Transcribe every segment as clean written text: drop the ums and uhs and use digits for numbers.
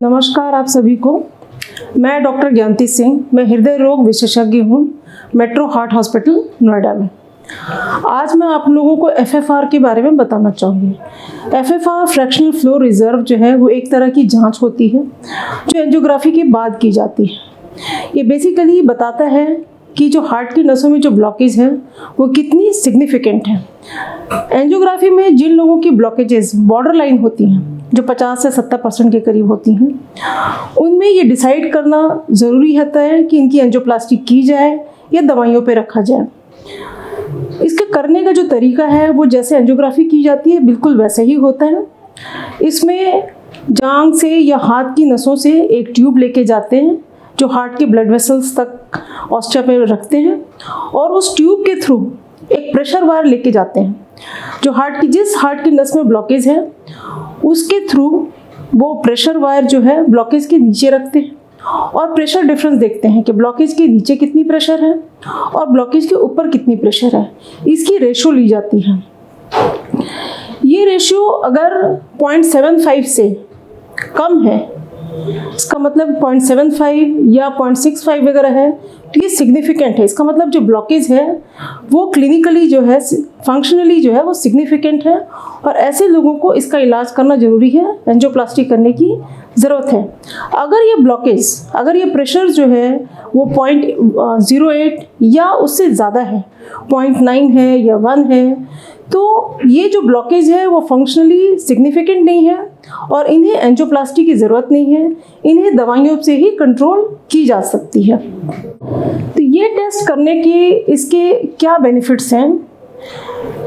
नमस्कार आप सभी को। मैं डॉक्टर ज्ञानती सिंह, मैं हृदय रोग विशेषज्ञ हूँ मेट्रो हार्ट हॉस्पिटल नोएडा में। आज मैं आप लोगों को एफएफआर के बारे में बताना चाहूँगी। एफएफआर फ्रैक्शनल फ्लो रिजर्व जो है वो एक तरह की जांच होती है जो एंजियोग्राफी के बाद की जाती है। ये बेसिकली बताता है कि जो हार्ट की नसों में जो ब्लॉकेज है वो कितनी सिग्निफिकेंट है। एंजियोग्राफी में जिन लोगों की ब्लॉकेजेस बॉर्डर लाइन होती हैं, जो 50 से 70% के करीब होती हैं, उनमें ये डिसाइड करना ज़रूरी होता है कि इनकी एंजियोप्लास्टी की जाए या दवाइयों पे रखा जाए। इसके करने का जो तरीका है वो जैसे एंजियोग्राफी की जाती है बिल्कुल वैसे ही होता है। इसमें जांघ से या हाथ की नसों से एक ट्यूब लेके जाते हैं जो हार्ट के ब्लड वेसल्स तक ऑस्टिया पे रखते हैं, और उस ट्यूब के थ्रू एक प्रेशर वायर लेके जाते हैं जो जिस हार्ट की नस में ब्लॉकेज है उसके थ्रू वो प्रेशर वायर जो है ब्लॉकेज के नीचे रखते हैं और प्रेशर डिफरेंस देखते हैं कि ब्लॉकेज के नीचे कितनी प्रेशर है और ब्लॉकेज के ऊपर कितनी प्रेशर है। इसकी रेशियो ली जाती है। ये रेशियो अगर 0.75 से कम है, इसका मतलब 0.75 या 0.65 वगैरह है, तो ये सिग्निफिकेंट है। इसका मतलब जो ब्लॉकेज है वो क्लिनिकली जो है, फंक्शनली जो है वो सिग्निफिकेंट है, और ऐसे लोगों को इसका इलाज करना जरूरी है, एंजियोप्लास्टी करने की ज़रूरत है। अगर ये प्रेशर जो है वो 0.08 या उससे ज़्यादा है, 0.9 है या 1 है, तो ये जो ब्लॉकेज है वो फंक्शनली सिग्निफिकेंट नहीं है और इन्हें एंजियोप्लास्टी की ज़रूरत नहीं है। इन्हें दवाइयों से ही कंट्रोल की जा सकती है। तो ये टेस्ट करने के इसके क्या बेनिफिट्स हैं?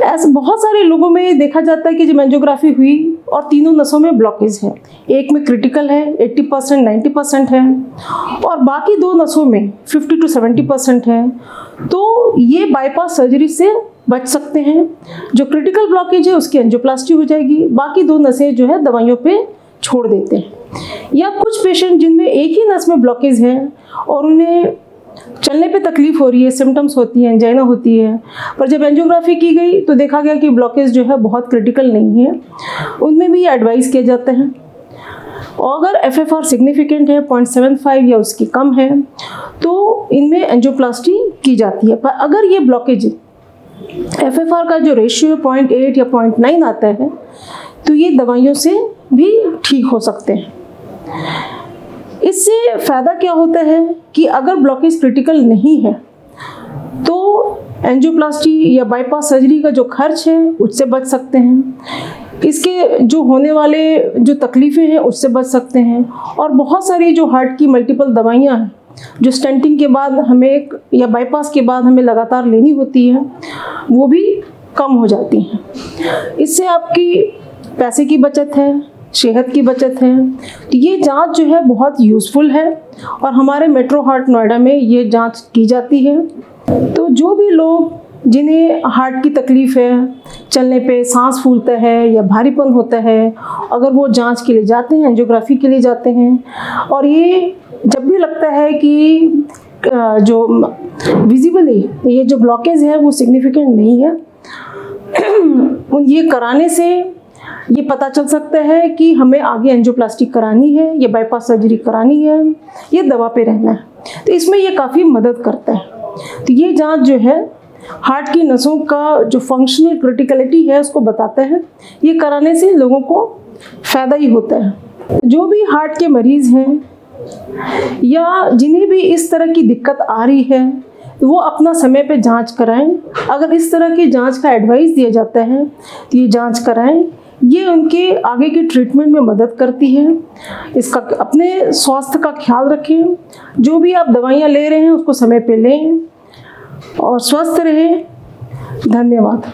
ऐसे बहुत सारे लोगों में देखा जाता है कि जब एंजियोग्राफी हुई और तीनों नसों में ब्लॉकेज है, एक में क्रिटिकल है 80% 90% है और बाकी दो नसों में 50 to 70% है, तो ये बाईपास सर्जरी से बच सकते हैं। जो क्रिटिकल ब्लॉकेज है उसकी एंजियोप्लास्टी हो जाएगी, बाकी दो नसें जो है दवाइयों पे छोड़ देते हैं। या कुछ पेशेंट जिनमें एक ही नस में ब्लॉकेज है और उन्हें चलने पे तकलीफ हो रही है, सिम्टम्स होती है, एंजाइना होती है, पर जब एंजियोग्राफी की गई तो देखा गया कि ब्लॉकेज जो है बहुत क्रिटिकल नहीं है, उनमें भी एडवाइस किया जाता है। और अगर एफएफआर सिग्निफिकेंट है 0.75 या उसकी कम है तो इनमें एंजियोप्लास्टी की जाती है। पर अगर ये ब्लॉकेज एफएफआर का जो रेशियो 0.8 या 0.9 आता है तो ये दवाइयों से भी ठीक हो सकते हैं। इससे फ़ायदा क्या होता है कि अगर ब्लॉकेज क्रिटिकल नहीं है तो एंजियोप्लास्टी या बाईपास सर्जरी का जो खर्च है उससे बच सकते हैं, इसके जो होने वाले जो तकलीफ़ें हैं उससे बच सकते हैं, और बहुत सारी जो हार्ट की मल्टीपल दवाइयाँ हैं जो स्टेंटिंग के बाद हमें या बाईपास के बाद हमें लगातार लेनी होती है वो भी कम हो जाती हैं। इससे आपकी पैसे की बचत है, सेहत की बचत है। तो ये जांच जो है बहुत यूज़फुल है और हमारे मेट्रो हार्ट नोएडा में ये जांच की जाती है। तो जो भी लोग जिन्हें हार्ट की तकलीफ़ है, चलने पे सांस फूलता है या भारीपन होता है, अगर वो जांच के लिए जाते हैं, एंजियोग्राफी के लिए जाते हैं, और ये जब भी लगता है कि जो विजिबली ये जो ब्लॉकेज है वो सिग्निफिकेंट नहीं है, ये कराने से ये पता चल सकता है कि हमें आगे एंजियोप्लास्टी करानी है या बाईपास सर्जरी करानी है या दवा पे रहना है। तो इसमें ये काफ़ी मदद करता है। तो ये जांच जो है हार्ट की नसों का जो फंक्शनल क्रिटिकलिटी है उसको बताता है। ये कराने से लोगों को फ़ायदा ही होता है। जो भी हार्ट के मरीज़ हैं या जिन्हें भी इस तरह की दिक्कत आ रही है वो अपना समय पे जांच कराएं। अगर इस तरह की जांच का एडवाइस दिया जाता है तो ये जांच कराएं। ये उनके आगे की ट्रीटमेंट में मदद करती है। इसका अपने स्वास्थ्य का ख्याल रखें। जो भी आप दवाइयाँ ले रहे हैं उसको समय पे लें और स्वस्थ रहें। धन्यवाद।